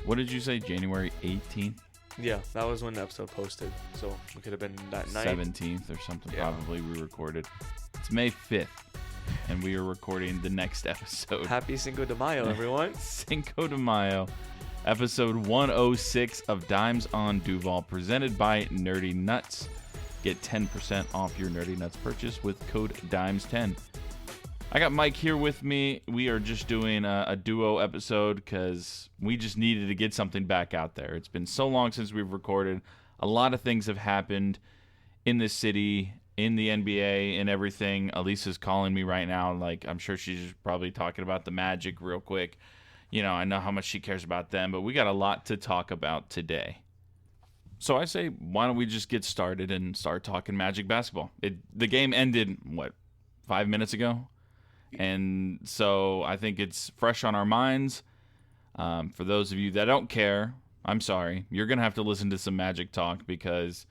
What did you say? January 18th? Yeah, that was when the episode posted. So it could have been that night. 17th or something, probably we recorded. It's May 5th, and we are recording the next episode. Happy Cinco de Mayo, everyone. Cinco de Mayo, episode 106 of Dimes on Duval, presented by Nerdy Nuts. Get 10% off your Nerdy Nuts purchase with code DIMES10. I got Mike here with me. We are just doing a duo episode because we just needed to get something back out there. It's been so long since we've recorded. A lot of things have happened in this city, in the NBA, and everything. Elisa's calling me right now. Like, I'm sure she's probably talking about the Magic real quick. You know, I know how much she cares about them, but we got a lot to talk about today. So I say, why don't we just get started and start talking Magic basketball? The game ended, 5 minutes ago? And so I think it's fresh on our minds. For those of you that don't care, I'm sorry. You're going to have to listen to some Magic talk because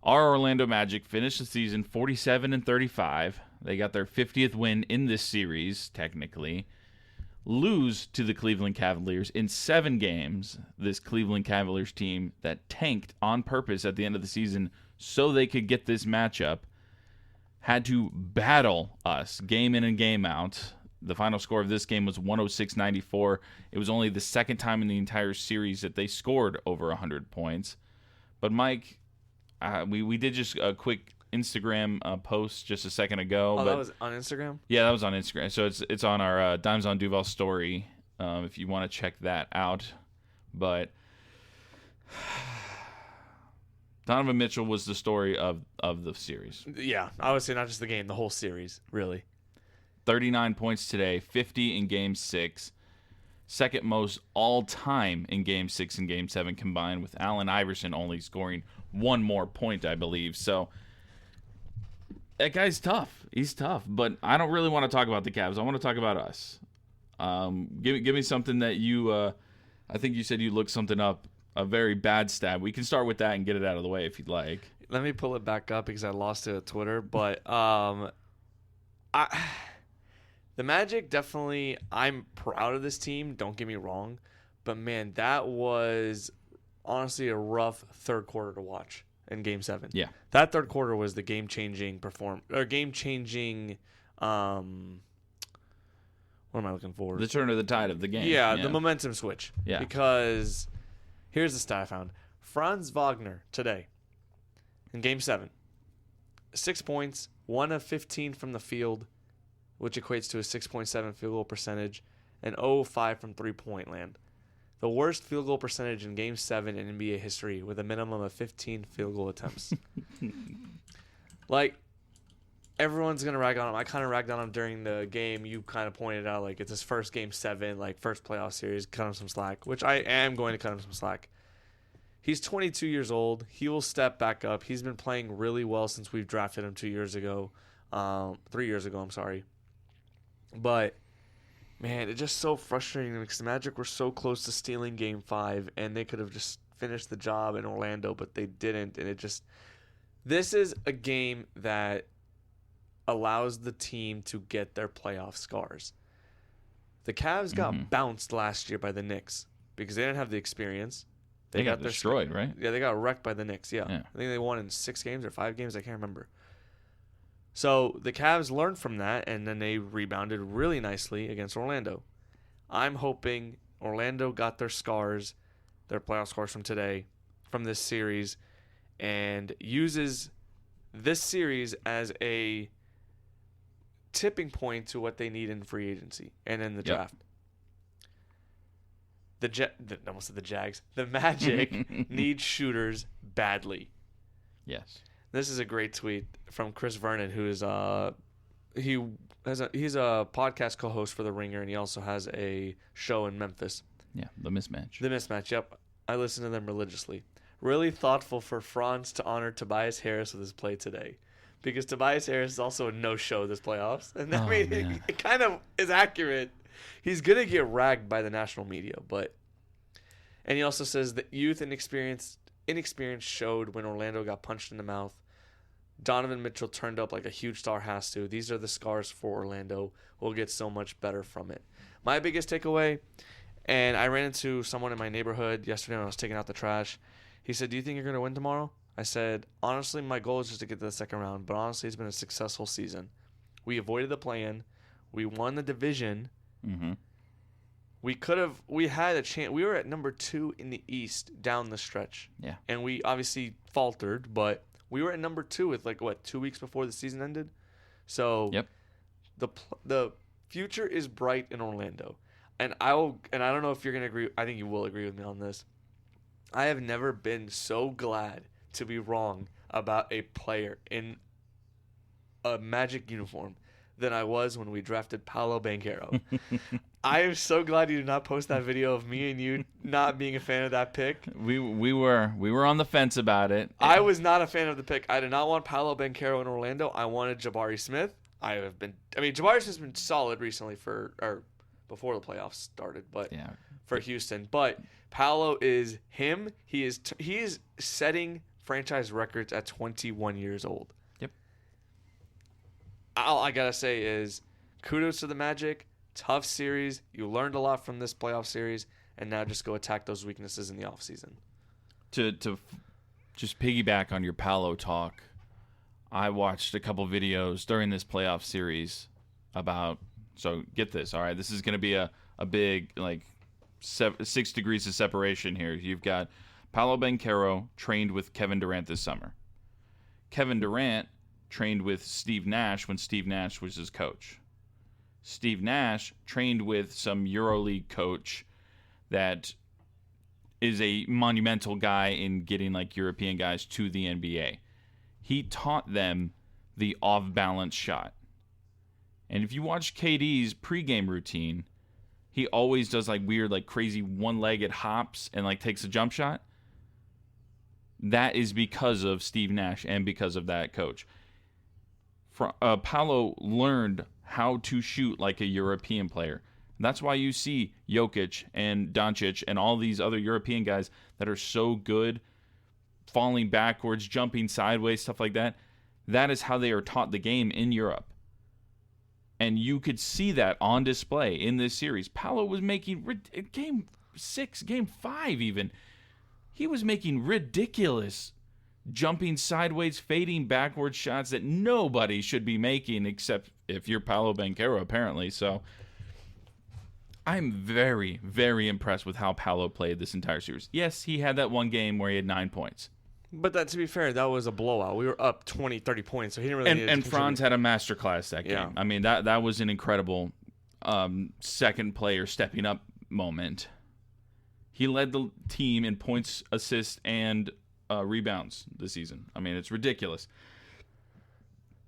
our Orlando Magic finished the season 47-35. They got their 50th win in this series, technically. Lose to the Cleveland Cavaliers in 7 games. This Cleveland Cavaliers team that tanked on purpose at the end of the season so they could get this matchup had to battle us game in and game out. The final score of this game was 106-94. It was only the second time in the entire series that they scored over 100 points. But Mike, we did just a quick Instagram post just a second ago. Oh, that was on Instagram? Yeah, that was on Instagram. So it's on our Dimes on Duval story if you want to check that out. But Donovan Mitchell was the story of the series. Yeah, I would say not just the game, the whole series, really. 39 points today, 50 in Game 6. Second most all-time in Game 6 and Game 7 combined, with Allen Iverson only scoring one more point, I believe. So that guy's tough. He's tough. But I don't really want to talk about the Cavs. I want to talk about us. Give me something that you I think you said you looked something up. A very bad stat. We can start with that and get it out of the way if you'd like. Let me pull it back up because I lost it at Twitter. But the Magic, definitely, I'm proud of this team. Don't get me wrong. But, man, that was honestly a rough third quarter to watch in Game 7. Yeah. That third quarter was the game-changing game-changing what am I looking for? The turn of the tide of the game. Yeah, the momentum switch. Yeah. Because here's the stat I found. Franz Wagner today in Game 7. 6 points, 1 of 15 from the field, which equates to a 6.7 field goal percentage, and 0-5 from three-point land. The worst field goal percentage in Game 7 in NBA history with a minimum of 15 field goal attempts. Like, everyone's going to rag on him. I kind of ragged on him during the game. You kind of pointed out, like, it's his first Game 7, like, first playoff series. Cut him some slack, which I am going to cut him some slack. He's 22 years old. He will step back up. He's been playing really well since we've drafted him 3 years ago, I'm sorry. But, man, it's just so frustrating because the Magic were so close to stealing Game 5, and they could have just finished the job in Orlando, but they didn't. And this is a game that allows the team to get their playoff scars. The Cavs got bounced last year by the Knicks because they didn't have the experience. They got destroyed, right? Yeah, they got wrecked by the Knicks, yeah. I think they won in 6 games or 5 games. I can't remember. So the Cavs learned from that, and then they rebounded really nicely against Orlando. I'm hoping Orlando got their scars, their playoff scars from today, from this series, and uses this series as a tipping point to what they need in free agency and in the draft. Almost said the Jags. The Magic need shooters badly. Yes. This is a great tweet from Chris Vernon, who is he's a podcast co-host for The Ringer, and he also has a show in Memphis. Yeah, The Mismatch. The Mismatch, yep. I listen to them religiously. Really thoughtful for Franz to honor Tobias Harris with his play today. Because Tobias Harris is also a no-show this playoffs. And it kind of is accurate. He's going to get ragged by the national media. And he also says that youth and inexperience showed when Orlando got punched in the mouth. Donovan Mitchell turned up like a huge star has to. These are the scars for Orlando. We'll get so much better from it. My biggest takeaway, And I ran into someone in my neighborhood yesterday when I was taking out the trash. He said, "Do you think you're going to win tomorrow?" I said, "Honestly, my goal is just to get to the second round. But honestly, it's been a successful season. We avoided the play-in. We won the division. Mm-hmm. We had a chance. We were at number 2 in the East down the stretch. Yeah. And we obviously faltered, but we were at number 2 with 2 weeks before the season ended. So Yep. the future is bright in Orlando. And I don't know if you're going to agree. I think you will agree with me on this. I have never been so glad to be wrong about a player in a Magic uniform than I was when we drafted Paolo Banchero. I am so glad you did not post that video of me and you not being a fan of that pick. We were on the fence about it. I was not a fan of the pick. I did not want Paolo Banchero in Orlando. I wanted Jabari Smith. Jabari Smith's been solid recently before the playoffs started, but Yeah. for Houston. But Paolo is him. He is setting franchise records at 21 years old. Yep. All I gotta say is kudos to the Magic. Tough series. You learned a lot from this playoff series, and now just go attack those weaknesses in the offseason. To just piggyback on your Paolo talk, I watched a couple videos during this playoff series about. So get this, all right. This is going to be a big 6 degrees of separation here. You've got Paolo Banchero trained with Kevin Durant this summer. Kevin Durant trained with Steve Nash when Steve Nash was his coach. Steve Nash trained with some EuroLeague coach that is a monumental guy in getting European guys to the NBA. He taught them the off-balance shot. And if you watch KD's pregame routine, he always does weird, crazy one-legged hops and takes a jump shot. That is because of Steve Nash and because of that coach. Paolo learned how to shoot like a European player. That's why you see Jokic and Doncic and all these other European guys that are so good, falling backwards, jumping sideways, stuff like that. That is how they are taught the game in Europe. And you could see that on display in this series. Paolo was making, game 6, game 5 even, he was making ridiculous jumping sideways, fading backwards shots that nobody should be making except if you're Paolo Banchero, apparently. So I'm very, very impressed with how Paolo played this entire series. Yes, he had that one game where he had 9 points. But to be fair, that was a blowout. We were up 20, 30 points, so he didn't really need to And Franz had a masterclass that game. Yeah. I mean, that was an incredible second player stepping up moment. He led the team in points, assists, and rebounds this season. I mean, it's ridiculous.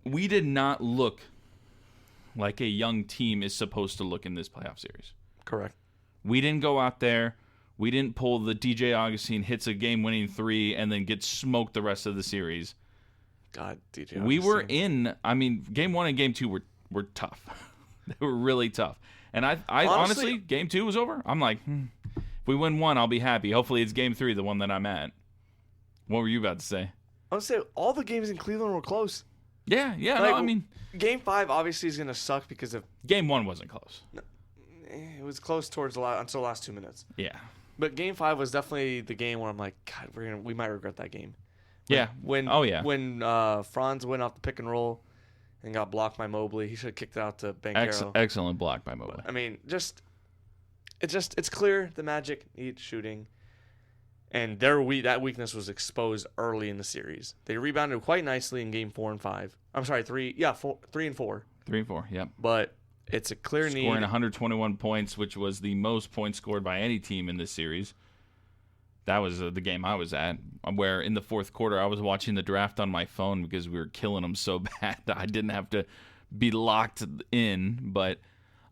We did not look like a young team is supposed to look in this playoff series. Correct. We didn't go out there. We didn't pull the DJ Augustine hits a game-winning 3 and then get smoked the rest of the series. God, DJ Augustine. We were in. I mean, game 1 and game 2 were tough. They were really tough. And I honestly, game 2 was over. I'm like, if we win 1, I'll be happy. Hopefully, it's game 3, the one that I'm at. What were you about to say? I would say all the games in Cleveland were close. Yeah. No, I mean, game 5 obviously is going to suck because of game 1 wasn't close. it was close towards until the last 2 minutes. Yeah. But game 5 was definitely the game where I'm like, God, we might regret that game. When Franz went off the pick and roll and got blocked by Mobley, he should have kicked it out to Banchero. Excellent block by Mobley. But, I mean, it's clear the Magic need shooting, and that weakness was exposed early in the series. They rebounded quite nicely in game 4 and 5. I'm sorry, 3 and 4. 3 and 4, yep. But it's a clear need. Scoring 121 points, which was the most points scored by any team in this series. That was the game I was at, where in the fourth quarter I was watching the draft on my phone because we were killing them so bad that I didn't have to be locked in. But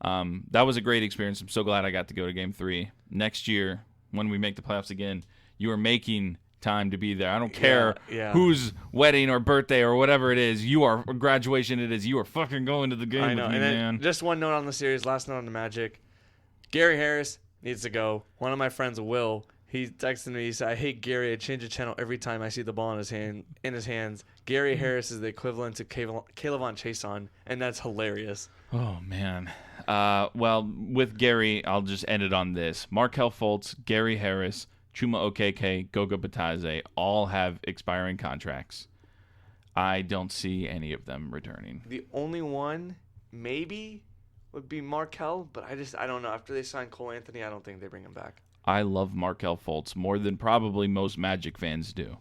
that was a great experience. I'm so glad I got to go to Game 3. Next year, when we make the playoffs again, you are making time to be there. I don't care whose wedding or birthday or whatever it is, or graduation it is, you are fucking going to the game. I know. With me, and then man. Just one note on the series, last note on the Magic. Gary Harris needs to go. One of my friends, Will, he texted me. He said, "I hate Gary. I change the channel every time I see the ball in his hands. Gary Harris is the equivalent to Kaylavon Chason, and that's hilarious." Oh man, Well, with Gary, I'll just end it on this. Markelle Fultz, Gary Harris, Chuma Okeke, Goga Batadze all have expiring contracts. I don't see any of them returning. The only one maybe would be Markelle, but I don't know. After they sign Cole Anthony, I don't think they bring him back. I love Markelle Fultz more than probably most Magic fans do.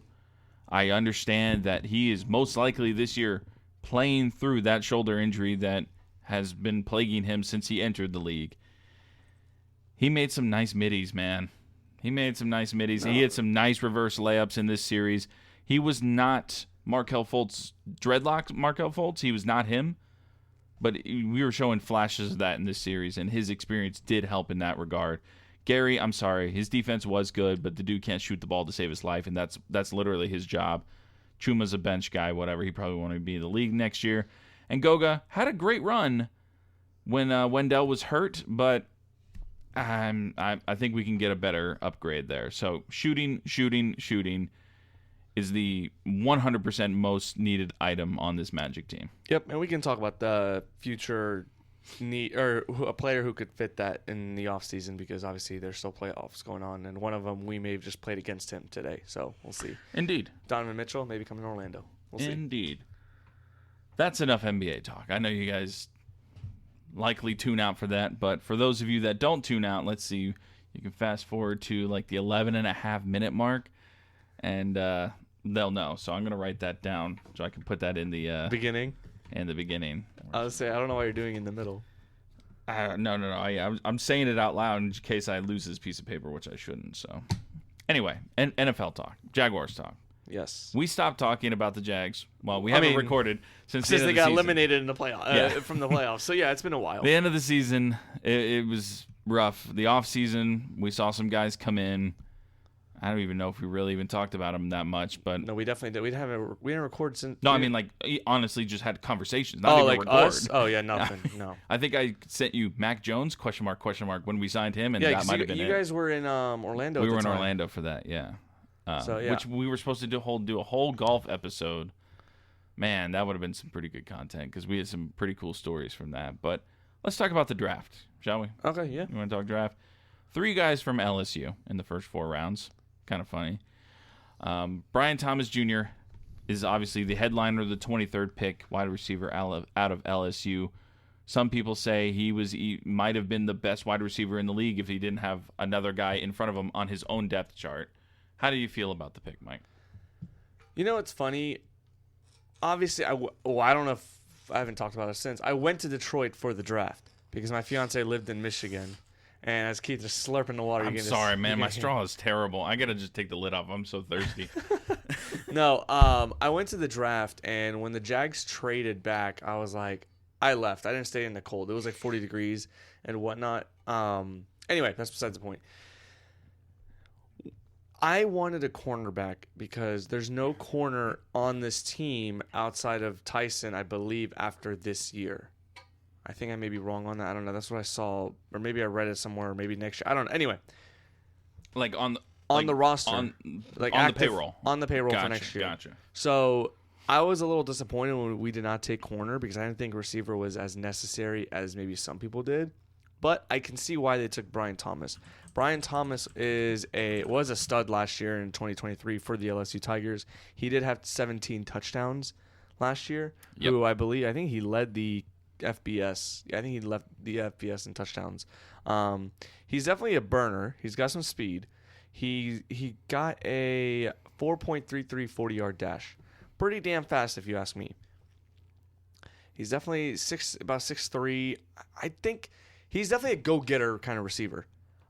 I understand that he is most likely this year playing through that shoulder injury that has been plaguing him since he entered the league. He made some nice middies, man. He made some nice middies. No. He had some nice reverse layups in this series. He was not Markelle Fultz, dreadlock Markelle Fultz. He was not him. But we were showing flashes of that in this series, and his experience did help in that regard. Gary, I'm sorry. His defense was good, but the dude can't shoot the ball to save his life, and that's literally his job. Chuma's a bench guy, whatever. He probably won't be in the league next year. And Goga had a great run when Wendell was hurt, but I think we can get a better upgrade there. So shooting is the 100% most needed item on this Magic team. Yep, and we can talk about the future need or a player who could fit that in the offseason because obviously there's still playoffs going on, and one of them we may have just played against him today, so we'll see. Indeed. Donovan Mitchell maybe coming to Orlando. We'll see. Indeed. That's enough NBA talk. I know you guys likely tune out for that, but for those of you that don't tune out, let's see. You can fast forward to like the 11.5-minute mark, and they'll know. So I'm going to write that down so I can put that in the beginning. In the beginning. I was say I don't know why you're doing it in the middle. No. I'm saying it out loud in case I lose this piece of paper, which I shouldn't. So anyway, NFL talk, Jaguars talk. Yes. We stopped talking about the Jags. Well, we haven't recorded since they got eliminated in the playoff from the playoffs. So yeah, it's been a while. The end of the season, it was rough. The offseason, we saw some guys come in. I don't even know if we really even talked about them that much, but no, we definitely did. We didn't record since. No, I mean like honestly, just had conversations. Not even like record. Us? Oh yeah, nothing. No. I think I sent you Mac Jones ? When we signed him, and yeah, that might have been you guys were in Orlando. We were in Orlando for that, yeah. Which we were supposed to do a whole golf episode. Man, that would have been some pretty good content because we had some pretty cool stories from that. But let's talk about the draft, shall we? Okay, yeah. You want to talk draft? 3 guys from LSU in the first 4 rounds. Kind of funny. Brian Thomas Jr. is obviously the headliner of the 23rd pick, wide receiver out of LSU. Some people say he might have been the best wide receiver in the league if he didn't have another guy in front of him on his own depth chart. How do you feel about the pick, Mike? You know, it's funny. Obviously, I don't know if I haven't talked about it since. I went to Detroit for the draft because my fiance lived in Michigan. And as Keith is slurping the water, I'm sorry, man. My straw is terrible. I got to just take the lid off. I'm so thirsty. No, I went to the draft, and when the Jags traded back, I was like, I left. I didn't stay in the cold. It was like 40 degrees and whatnot. Anyway, that's besides the point. I wanted a cornerback because there's no corner on this team outside of Tyson, I believe, after this year. I think I may be wrong on that. I don't know. That's what I saw. Or maybe I read it somewhere. Or maybe next year. I don't know. Anyway. Like on the roster. On like on the payroll. On the payroll for next year. Gotcha. So I was a little disappointed when we did not take corner because I didn't think receiver was as necessary as maybe some people did. But I can see why they took Brian Thomas. Brian Thomas was a stud last year in 2023 for the LSU Tigers. He did have 17 touchdowns last year. Yep. Who I think he led the FBS. I think he left the FBS in touchdowns. He's definitely a burner. He's got some speed. He got a 4.33 40-yard dash. Pretty damn fast if you ask me. He's definitely about 6'3". I think he's definitely a go-getter kind of receiver.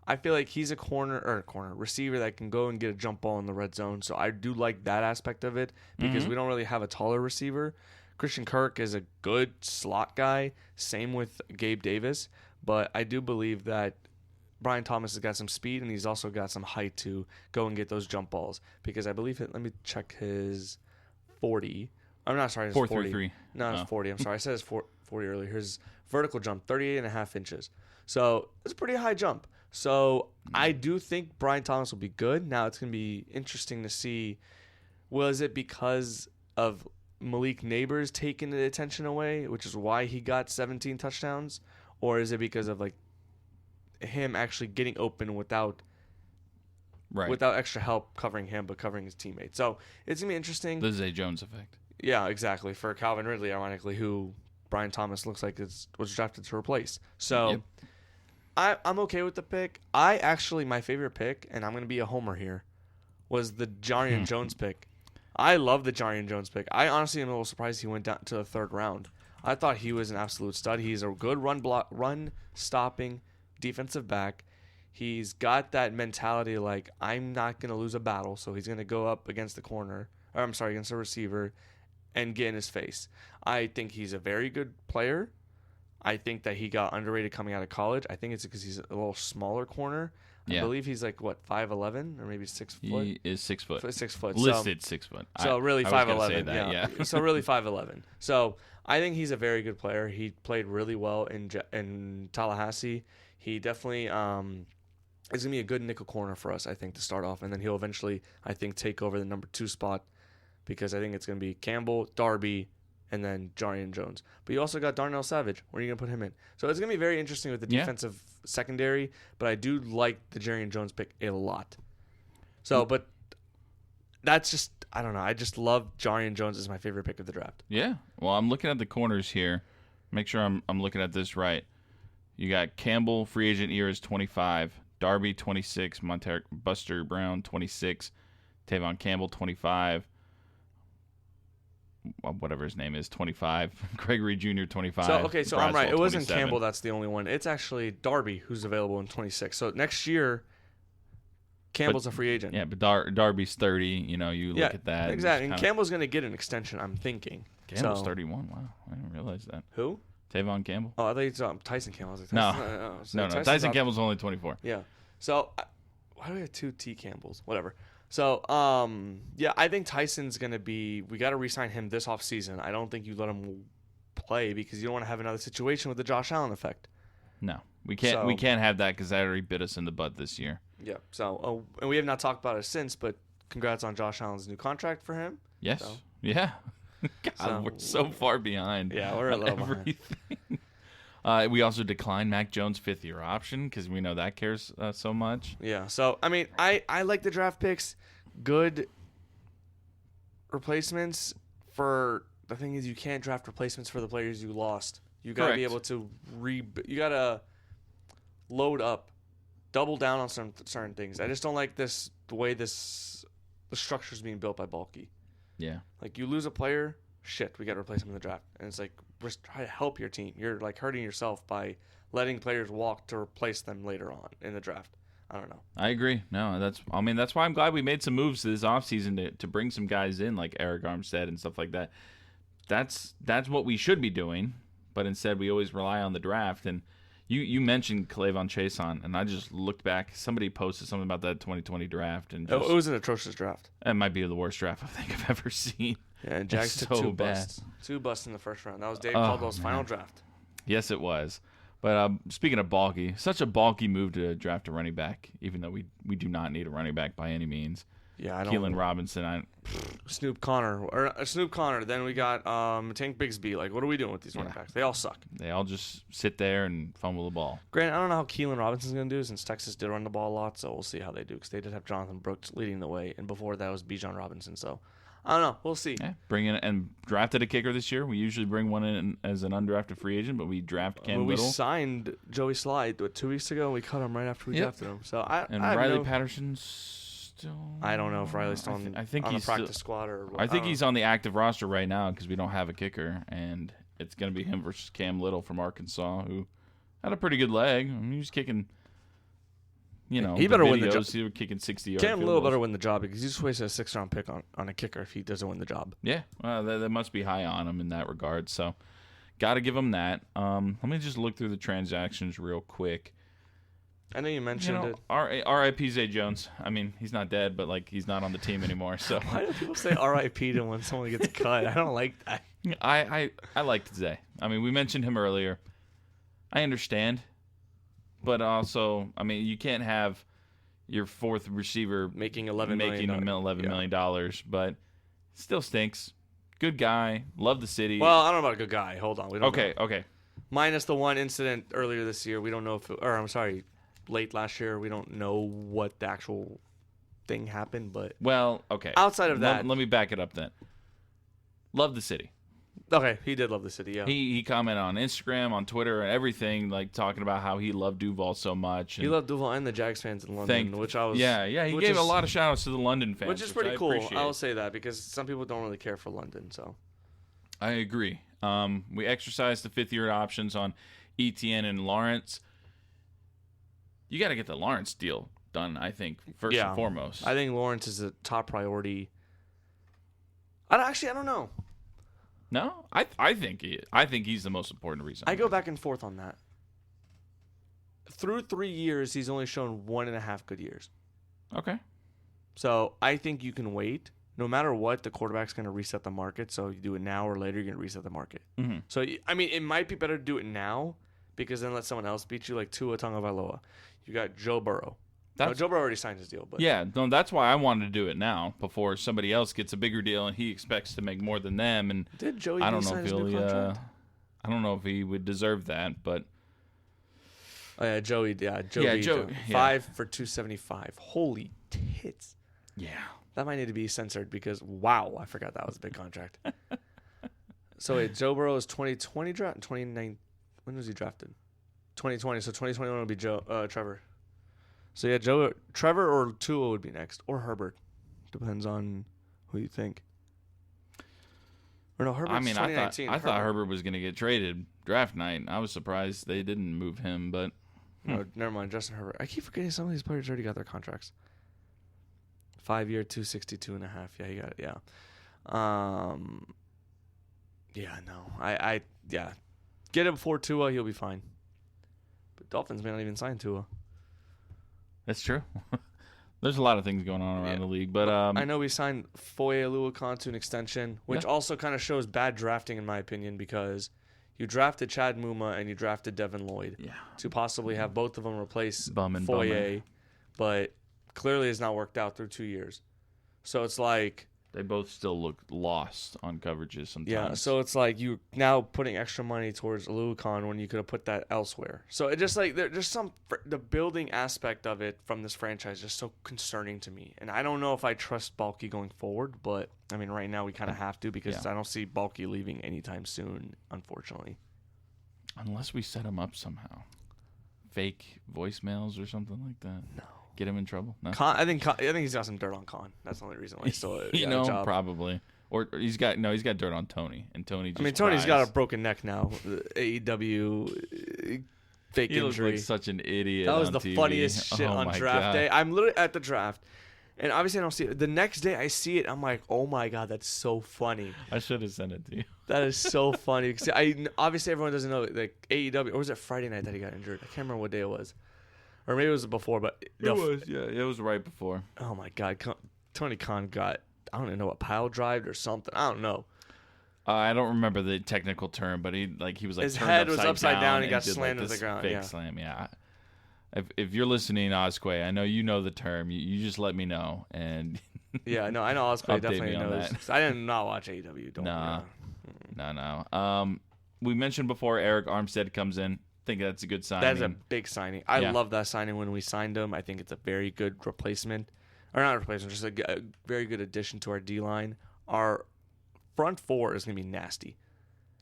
I feel like he's a corner receiver that can go and get a jump ball in the red zone. So I do like that aspect of it because we don't really have a taller receiver. Christian Kirk is a good slot guy. Same with Gabe Davis. But I do believe that Brian Thomas has got some speed and he's also got some height to go and get those jump balls. Because I believe let me check his 40. I'm not sorry, it's 40. No, it's 40. I'm sorry. I said it's 40 earlier. His vertical jump, 38.5 inches. So it's a pretty high jump. So I do think Brian Thomas will be good. Now it's going to be interesting to see, was it because of Malik Neighbors taking the attention away, which is why he got 17 touchdowns? or is it because of like him actually getting open without extra help covering him, but covering his teammates? So it's gonna be interesting. The Zay Jones effect. Yeah, exactly. For Calvin Ridley, ironically, who Brian Thomas looks like was drafted to replace. So I'm okay with the pick. My favorite pick, and I'm gonna be a homer here, was the Jarrian Jones pick. I love the Jarrian Jones pick. I honestly am a little surprised he went down to the third round. I thought he was an absolute stud. He's a good run stopping defensive back. He's got that mentality like, I'm not going to lose a battle, so he's going to go up against against the receiver and get in his face. I think he's a very good player. I think that he got underrated coming out of college. I think it's because he's a little smaller corner. I believe he's like, 5'11", or maybe 6 foot? He is 6 foot. 6 foot. Listed 6 foot. So really 5'11". Yeah. So really 5'11". So I think he's a very good player. He played really well in Tallahassee. He definitely is going to be a good nickel corner for us, I think, to start off. And then he'll eventually, I think, take over the number 2 spot, because I think it's going to be Campbell, Darby, and then Jarrian Jones. But you also got Darnell Savage. Where are you going to put him in? So it's going to be very interesting with the defensive secondary, but I do like the Jarrian Jones pick a lot. So, but that's just, I don't know. I just love Jarrian Jones as my favorite pick of the draft. Yeah. Well, I'm looking at the corners here. Make sure I'm looking at this right. You got Campbell, free agent year is 25. Darby, 26. Buster Brown, 26. Tavon Campbell, 25. Whatever his name is, 25. Gregory Jr., 25. So I'm right. It wasn't 27. Campbell that's the only one. It's actually Darby who's available in 26. So next year, Campbell's a free agent. Yeah, but Darby's 30. You look at that. Exactly. And Campbell's going to get an extension, I'm thinking. Campbell's 31. Wow. I didn't realize that. Who? Tavon Campbell. Oh, I thought you said Tyson Campbell. I was like, No. Tyson Campbell's only 24. Yeah. So why do we have 2 T Campbells? Whatever. So, I think Tyson's going to be – we got to re-sign him this offseason. I don't think you let him play because you don't want to have another situation with the Josh Allen effect. No. We can't have that because that already bit us in the butt this year. Yeah. So, and we have not talked about it since, but congrats on Josh Allen's new contract for him. Yes. So. Yeah. God, we're so far behind. Yeah, we're a little behind. We also declined Mac Jones' 5th-year option because we know that cares so much. Yeah. So, I mean, I like the draft picks. Good replacements for – the thing is you can't draft replacements for the players you lost. You got to be able to you got to load up, double down on certain things. I just don't like the way the structure is being built by Balky. Yeah. Like, you lose a player, shit, we got to replace him in the draft. And it's like, we're trying to help your team. You're, like, hurting yourself by letting players walk to replace them later on in the draft. I don't know. I agree. No, that's why I'm glad we made some moves this offseason to bring some guys in, like Eric Armstead and stuff like that. That's what we should be doing, but instead we always rely on the draft. And you mentioned Clavon Chason, and I just looked back. Somebody posted something about that 2020 draft, and it was an atrocious draft. It might be the worst draft I think I've ever seen. Yeah, and Jags took 2 busts. 2 busts in the first round. That was Dave Caldwell's final draft. Yes, it was. But speaking of bulky, such a bulky move to draft a running back, even though we do not need a running back by any means. Yeah, I don't. Keelan Robinson, Snoop Connor. Then we got Tank Bigsby. Like, what are we doing with these running backs? They all suck. They all just sit there and fumble the ball. Grant, I don't know how Keelan Robinson's going to do since Texas did run the ball a lot, so we'll see how they do because they did have Jonathan Brooks leading the way, and before that was Bijan Robinson. So I don't know. We'll see. Yeah, bring in and drafted a kicker this year. We usually bring one in as an undrafted free agent, but we draft Cam Little. We signed Joey Slide 2 weeks ago. We cut him right after we drafted him. So Riley Patterson's still. I don't know if Riley's still on the practice squad or. I think he's on the active roster right now because we don't have a kicker, and it's going to be him versus Cam Little from Arkansas, who had a pretty good leg. I mean, he was kicking. He better win the job. He was kicking 60-yard. Cam Little better win the job because he just wasted a 6th-round pick on a kicker if he doesn't win the job. Yeah, well, that must be high on him in that regard. So, got to give him that. Let me just look through the transactions real quick. I know you mentioned it. R.I.P. Zay Jones. I mean, he's not dead, but like he's not on the team anymore. So why do people say R.I.P. to when someone gets cut? I don't like that. I liked Zay. I mean, we mentioned him earlier. I understand. But also, I mean, you can't have your 4th receiver making $11 million, but still stinks. Good guy. Love the city. Well, I don't know about a good guy. Hold on. We don't know. Okay. Minus the one incident earlier this year. We don't know late last year. We don't know what the actual thing happened, but Well, okay. outside of that, let me back it up then. Love the city. okay, he did love the city. Yeah, He commented on Instagram, on Twitter, and everything, like talking about how he loved Duval so much. he loved Duval and the Jags fans in London, which I was. Yeah. He gave a lot of shout outs to the London fans, which is pretty cool. appreciate. I'll say that because some people don't really care for London. So I agree. We exercised the 5th-year options on ETN and Lawrence. You got to get the Lawrence deal done, I think, first and foremost. I think Lawrence is a top priority. I don't know. No, I think he's the most important reason. I go back and forth on that. Through 3 years, he's only shown 1.5 good years. Okay. So I think you can wait. No matter what, the quarterback's going to reset the market. So you do it now or later, you're going to reset the market. Mm-hmm. So, I mean, it might be better to do it now because then let someone else beat you, like Tua Tagovailoa. You got Joe Burrow. Joe Burrow already signed his deal. But yeah, no, that's why I wanted to do it now before somebody else gets a bigger deal and he expects to make more than them. And did Joey I don't know sign if his new contract? I don't know if he would deserve that, but oh yeah, Joey. Yeah, Joe. 5 for $275. Holy tits. Yeah. That might need to be censored because, wow, I forgot that was a big contract. So, wait, Joe Burrow is 2020 draft? 29. When was he drafted? 2020. So, 2021 would be Trevor. So, yeah, Trevor or Tua would be next. Or Herbert. Depends on who you think. Or no, Herbert's 2019. I thought Herbert was going to get traded draft night. I was surprised they didn't move him, but. No, never mind. Justin Herbert. I keep forgetting some of these players already got their contracts. 5-year, 262.5. Yeah, you got it. Yeah. Yeah, no. Yeah. Get him before Tua, he'll be fine. But Dolphins may not even sign Tua. That's true. There's a lot of things going on around the league, but I know we signed Foye Oluokun to an extension, which also kind of shows bad drafting in my opinion because you drafted Chad Muma and you drafted Devin Lloyd to possibly have both of them replace Foye, but clearly has not worked out through 2 years. So it's like they both still look lost on coverages sometimes. Yeah, so it's like you now putting extra money towards Oluokun when you could have put that elsewhere. So it just like there's the building aspect of it from this franchise just so concerning to me. And I don't know if I trust Balky going forward, but I mean right now we kind of have to because I don't see Balky leaving anytime soon, unfortunately. Unless we set him up somehow. Fake voicemails or something like that. No. Get him in trouble? No. I think he's got some dirt on Khan. That's the only reason why he's still a job. Probably. Or he's got dirt on Tony, and Tony just Tony's got a broken neck now. AEW fake he injury. Looks like such an idiot. That was on the TV. funniest shit on draft day. I'm literally at the draft, and obviously I don't see it. The next day I see it, I'm like, oh my god, that's so funny. I should have sent it to you. That is so funny. Because obviously everyone doesn't know like AEW, or was it Friday night that he got injured? I can't remember what day it was. Or maybe it was before, but it was right before. Oh my god, Tony Khan got, I don't even know what, pile drived or something. I don't know. I don't remember the technical term, but he was like his turned head was upside down and he got did, slammed like, to the ground. Fake slam, yeah. If you're listening, Osquay, I know you know the term. You just let me know and. Yeah, no, I know Osquay definitely knows. I did not watch AEW. No. We mentioned before Eric Armstead comes in. Think that's a good signing. That's a big signing. I love that signing when we signed him. I think it's a very good replacement. Or not replacement, just a very good addition to our D-line. Our front four is going to be nasty.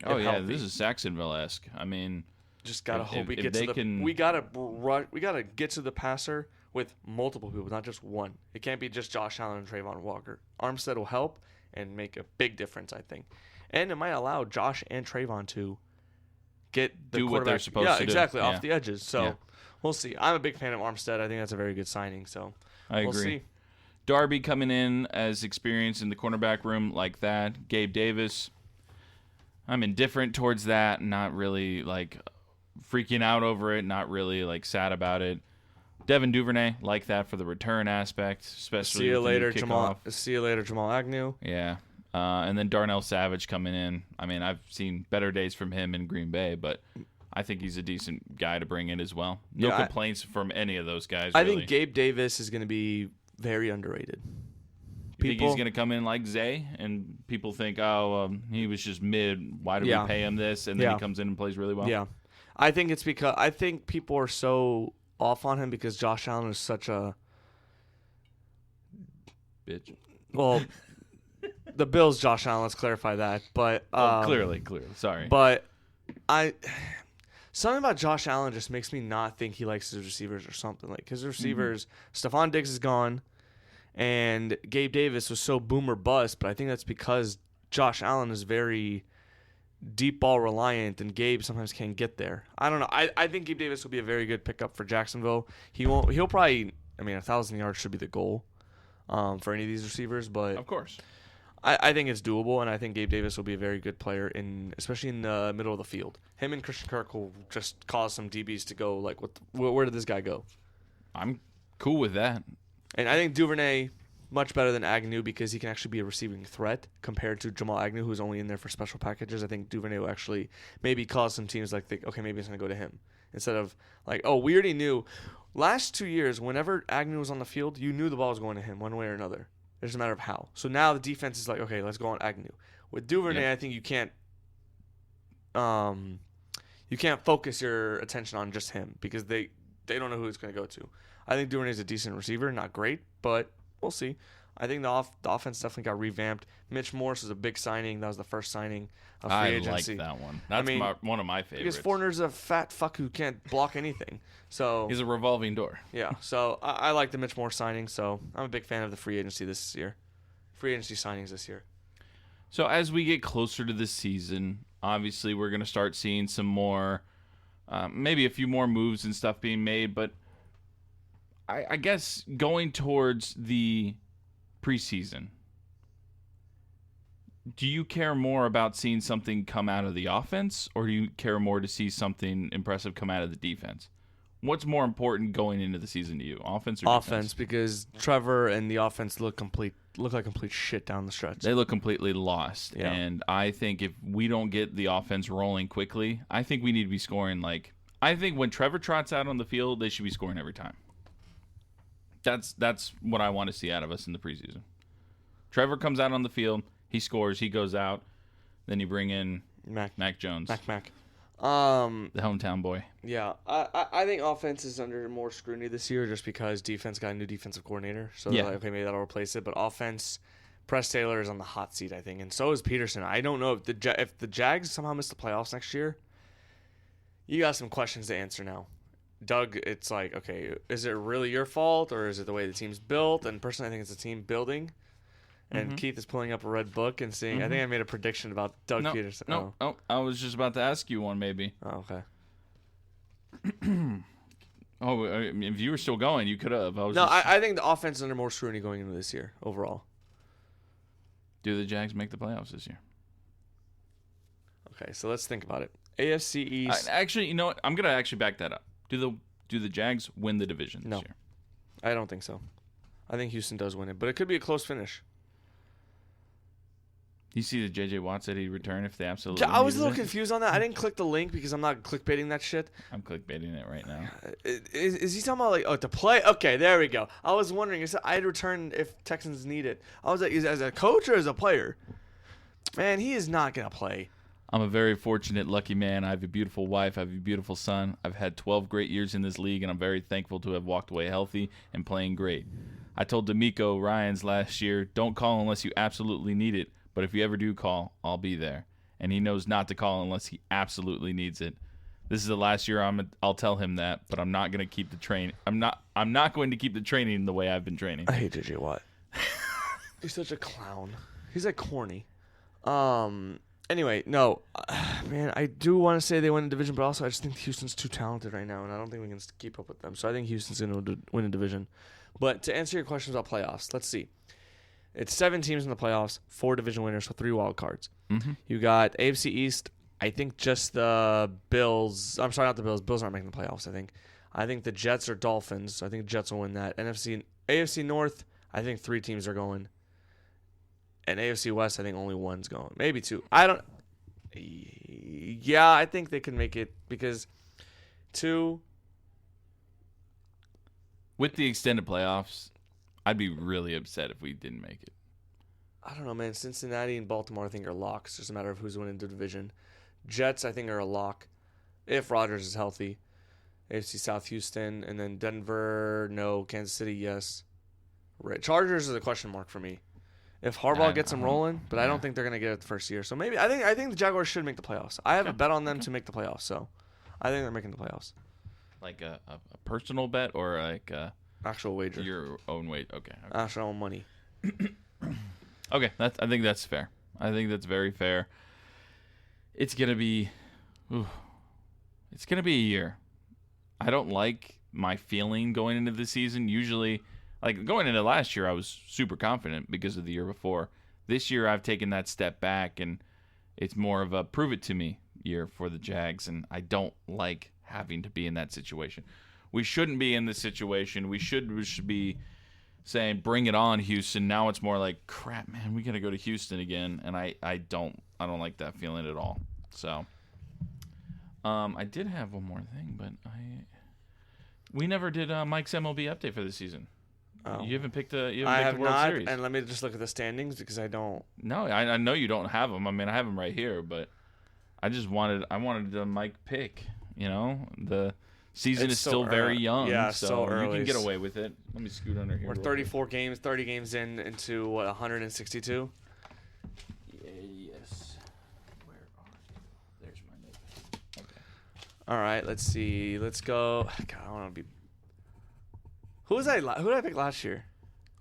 Oh, yeah. Healthy. This is Saxonville-esque. I mean... Just got to hope we get to the... We got to get to the passer with multiple people, not just one. It can't be just Josh Allen and Trayvon Walker. Armstead will help and make a big difference, I think. And it might allow Josh and Trayvon to get the do what they're supposed to do. Yeah, exactly, off the edges. So we'll see. I'm a big fan of Armstead. I think that's a very good signing. So we'll agree. See. Darby coming in as experience in the cornerback room like that. Gabe Davis. I'm indifferent towards that. Not really like freaking out over it. Not really like sad about it. Devin Duvernay like that for the return aspect, especially. See you later, Jamal Agnew. Yeah. And then Darnell Savage coming in. I mean, I've seen better days from him in Green Bay, but I think he's a decent guy to bring in as well. No complaints from any of those guys, I think Gabe Davis is going to be very underrated. think he's going to come in like Zay, and people think, he was just mid. Why did we pay him this? And then he comes in and plays really well. Yeah. I think it's because I think people are so off on him because Josh Allen is such a bitch. Well, the Bills, Josh Allen. Let's clarify that. But clearly, sorry. But something about Josh Allen just makes me not think he likes his receivers or something. Like his receivers, Stephon Diggs is gone, and Gabe Davis was so boom or bust. But I think that's because Josh Allen is very deep ball reliant, and Gabe sometimes can't get there. I don't know. I think Gabe Davis will be a very good pickup for Jacksonville. He'll probably. 1,000 yards should be the goal for any of these receivers, but of course, I think it's doable, and I think Gabe Davis will be a very good player especially in the middle of the field. Him and Christian Kirk will just cause some DBs to go like, where did this guy go? I'm cool with that. And I think Duvernay much better than Agnew because he can actually be a receiving threat compared to Jamal Agnew, who's only in there for special packages. I think Duvernay will actually maybe cause some teams like think, okay, maybe it's going to go to him instead of like, oh, we already knew. Last 2 years, whenever Agnew was on the field, you knew the ball was going to him one way or another. It's just a matter of how. So now the defense is like, okay, let's go on Agnew. With Duvernay, I think you can't focus your attention on just him because they don't know who it's going to go to. I think Duvernay's a decent receiver, not great, but we'll see. I think the offense definitely got revamped. Mitch Morse was a big signing. That was the first signing of free agency. I like that one. That's one of my favorites. Because Foreigner's a fat fuck who can't block anything. So he's a revolving door. Yeah. So I like the Mitch Morse signing. So I'm a big fan of the free agency signings this year. So as we get closer to this season, obviously we're going to start seeing some more, maybe a few more moves and stuff being made. But I guess going towards the preseason, do you care more about seeing something come out of the offense, or do you care more to see something impressive come out of the defense? What's more important going into the season to you, offense or defense? Offense, because Trevor and the offense look like complete shit down the stretch. They look completely lost, and I think if we don't get the offense rolling quickly, I think we need to be scoring I think when Trevor trots out on the field, they should be scoring every time. That's what I want to see out of us in the preseason. Trevor comes out on the field, he scores, he goes out, then you bring in Mac Jones. Mac. The hometown boy. Yeah, I think offense is under more scrutiny this year just because defense got a new defensive coordinator. So they're like, okay, maybe that'll replace it. But offense, Press Taylor is on the hot seat, I think, and so is Peterson. I don't know if the Jags somehow miss the playoffs next year. You got some questions to answer now. Doug, it's like, okay, is it really your fault or is it the way the team's built? And personally, I think it's the team building. And Keith is pulling up a red book and seeing. I think I made a prediction about Doug Peterson. No, I was just about to ask you one, maybe. Oh, okay. If you were still going, you could have. I think the offense is under more scrutiny going into this year overall. Do the Jags make the playoffs this year? Okay, so let's think about it. AFC East. Actually, you know what? I'm gonna actually back that up. Do the Jags win the division this year? I don't think so. I think Houston does win it, but it could be a close finish. You see that J.J. Watt said he'd return if they absolutely I was a little confused on that. I didn't click the link because I'm not clickbaiting that shit. I'm clickbaiting it right now. Is he talking about to play? Okay, there we go. I was wondering. I'd return if Texans need it. I was like, is as a coach or as a player? Man, he is not going to play. I'm a very fortunate, lucky man. I have a beautiful wife. I have a beautiful son. I've had 12 great years in this league, and I'm very thankful to have walked away healthy and playing great. I told D'Amico Ryans last year, don't call unless you absolutely need it, but if you ever do call, I'll be there. And he knows not to call unless he absolutely needs it. This is the last year I'll tell him that, but I'm not going to keep the train. I'm not going to keep the training the way I've been training. I hate J.J. Watt. He's such a clown. He's like corny. Anyway, no, man, I do want to say they win a division, but also I just think Houston's too talented right now, and I don't think we can keep up with them. So I think Houston's going to win a division. But to answer your questions about playoffs, let's see. It's 7 teams in the playoffs, 4 division winners, so 3 wild cards. You got AFC East. I think just the Bills. I'm sorry, not the Bills. Bills aren't making the playoffs, I think. I think the Jets or Dolphins. So I think the Jets will win that. AFC North, I think 3 teams are going. And AFC West, I think only 1's going. Maybe 2. Yeah, I think they can make it because 2. With the extended playoffs, I'd be really upset if we didn't make it. I don't know, man. Cincinnati and Baltimore, I think, are locks. It's just a matter of who's winning the division. Jets, I think, are a lock if Rodgers is healthy. AFC South, Houston, and then Denver, no. Kansas City, yes. Chargers is a question mark for me. If Harbaugh gets them rolling, but I don't think they're going to get it the first year. So maybe I think the Jaguars should make the playoffs. I have a bet on them to make the playoffs, so I think they're making the playoffs. Like a personal bet or like actual wager? Your own weight. Okay. Actual money. Okay, I think that's fair. I think that's very fair. It's gonna be a year. I don't like my feeling going into the season. Usually, like going into last year, I was super confident because of the year before. This year, I've taken that step back, and it's more of a prove it to me year for the Jags, and I don't like having to be in that situation. We shouldn't be in this situation. We should be saying, bring it on, Houston. Now it's more like, crap, man, we got to go to Houston again, and I don't like that feeling at all. So I did have one more thing, but we never did Mike's MLB update for the season. Oh. You haven't picked the World Series. And let me just look at the standings because I don't. No, I know you don't have them. I mean, I have them right here, but I wanted the Mike pick. You know, the season is still very young. Yeah, so early. You can get away with it. Let me scoot under here. We're 30 games into what, 162? Yes. Where are you? There's my note. Okay. All right, let's see. Let's go. God, I want to be. Who did I pick last year?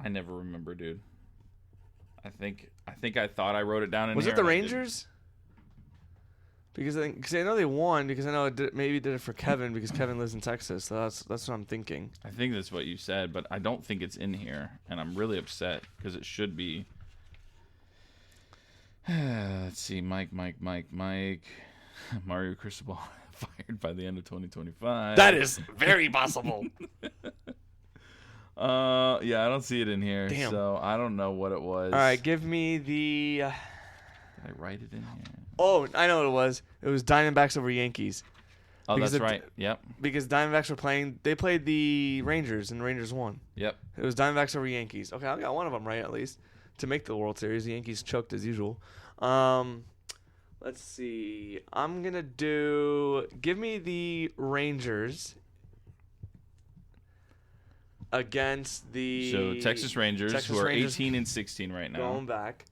I never remember, dude. I think I thought I wrote it down in Was here. Was it the Rangers? Because I know they won. Because I know maybe did it for Kevin because Kevin lives in Texas. So that's what I'm thinking. I think that's what you said, but I don't think it's in here, and I'm really upset because it should be. Let's see, Mike. Mario Cristobal fired by the end of 2025. That is very possible. Yeah, I don't see it in here. Damn. So I don't know what it was. All right, give me the. Did I write it in here? Oh, I know what it was. It was Diamondbacks over Yankees. Oh, that's right. Yep. Because Diamondbacks were playing. They played the Rangers, and the Rangers won. Yep. It was Diamondbacks over Yankees. Okay, I got one of them right at least to make the World Series. The Yankees choked as usual. Let's see. I'm gonna give me the Rangers against the Texas Rangers, who are 18 and 16 right now. Going back.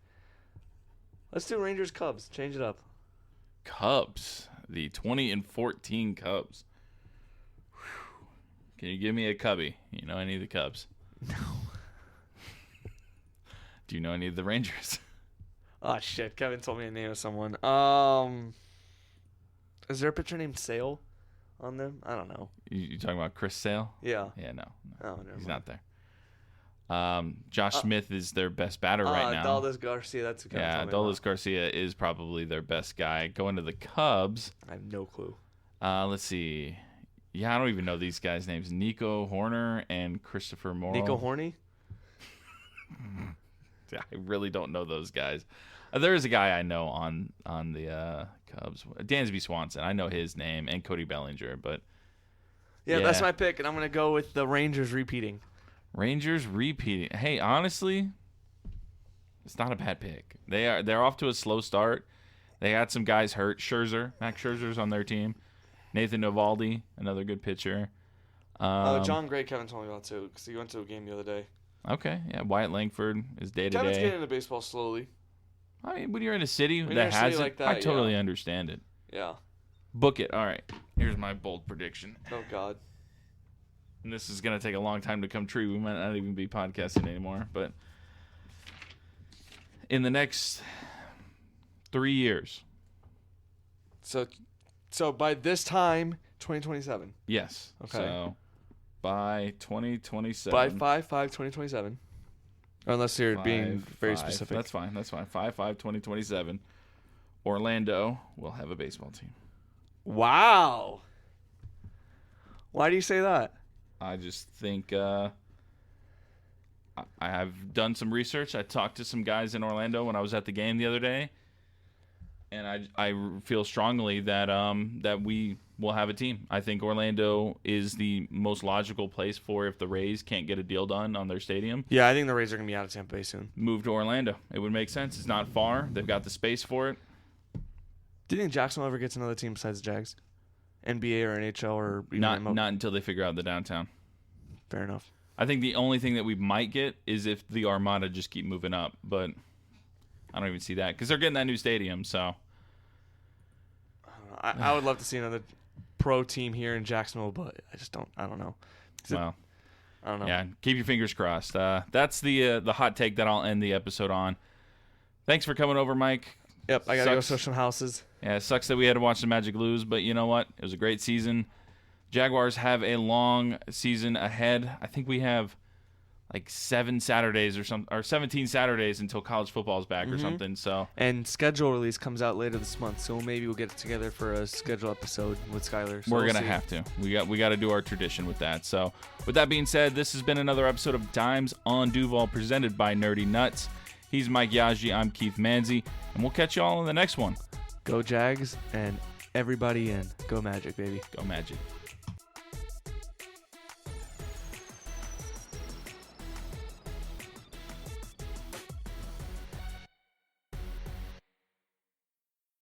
Let's do Rangers Cubs. Change it up. Cubs, the 20 and 14 Cubs. Whew. Can you give me a Cubby? You know any of the Cubs? No. Do you know any of the Rangers? Oh shit! Kevin told me the name of someone. Is there a pitcher named Sale on them? I don't know. You talking about Chris Sale? Yeah. Yeah, no. Oh, he's not there. Josh Smith is their best batter right now. Adolis Garcia, that's what Adolis Garcia is probably their best guy. Going to the Cubs. I have no clue. Let's see. Yeah, I don't even know these guys' names. Nico Horner and Christopher Morrow. Nico Horny? I really don't know those guys. There is a guy I know on the Cubs, Dansby Swanson. I know his name, and Cody Bellinger, but yeah, that's my pick, and I'm gonna go with the Rangers repeating. Rangers repeating. Hey, honestly, it's not a bad pick. They're off to a slow start. They got some guys hurt. Max Scherzer's on their team. Nathan Eovaldi, another good pitcher. John Gray, Kevin told me about too, because he went to a game the other day. Okay, yeah. Wyatt Langford is day to day. Kevin's getting into baseball slowly. I mean, when you're in a city that has it, like that, I totally understand it. Yeah. Book it. All right. Here's my bold prediction. Oh, God. And this is going to take a long time to come true. We might not even be podcasting anymore. But in the next 3 years. So by this time, 2027. Yes. Okay. So by 2027. By 5/5/2027. Unless you're being very specific. That's fine. 5/5/2027. Orlando will have a baseball team. Wow. Why do you say that? I just think I have done some research. I talked to some guys in Orlando when I was at the game the other day, and I feel strongly that that we will have a team. I think Orlando is the most logical place for if the Rays can't get a deal done on their stadium. Yeah, I think the Rays are going to be out of Tampa Bay soon. Move to Orlando. It would make sense. It's not far. They've got the space for it. Do you think Jacksonville ever gets another team besides the Jags? NBA or NHL or even Not MLB? not until they figure out the downtown. Fair enough. I think the only thing that we might get is if the Armada just keep moving up, but I don't even see that because they're getting that new stadium. So I would love to see another pro team here in Jacksonville, but I don't know. Well, I don't know. yeah, keep your fingers crossed. That's the hot take that I'll end the episode on. Thanks for coming over, Mike. Yep, I got to go search some houses. Yeah, it sucks that we had to watch the Magic lose, but you know what? It was a great season. Jaguars have a long season ahead. I think we have like 7 Saturdays or 17 Saturdays until college football is back or something. So And schedule release comes out later this month, so maybe we'll get together for a schedule episode with Skylar. So we're we'll gonna see. have to. We got to do our tradition with that. So with that being said, this has been another episode of Dimes on Duval presented by Nerdy Nuts. He's Mike Yaji. I'm Keith Manzi, and we'll catch you all in the next one. Go Jags and everybody in. Go Magic, baby. Go Magic.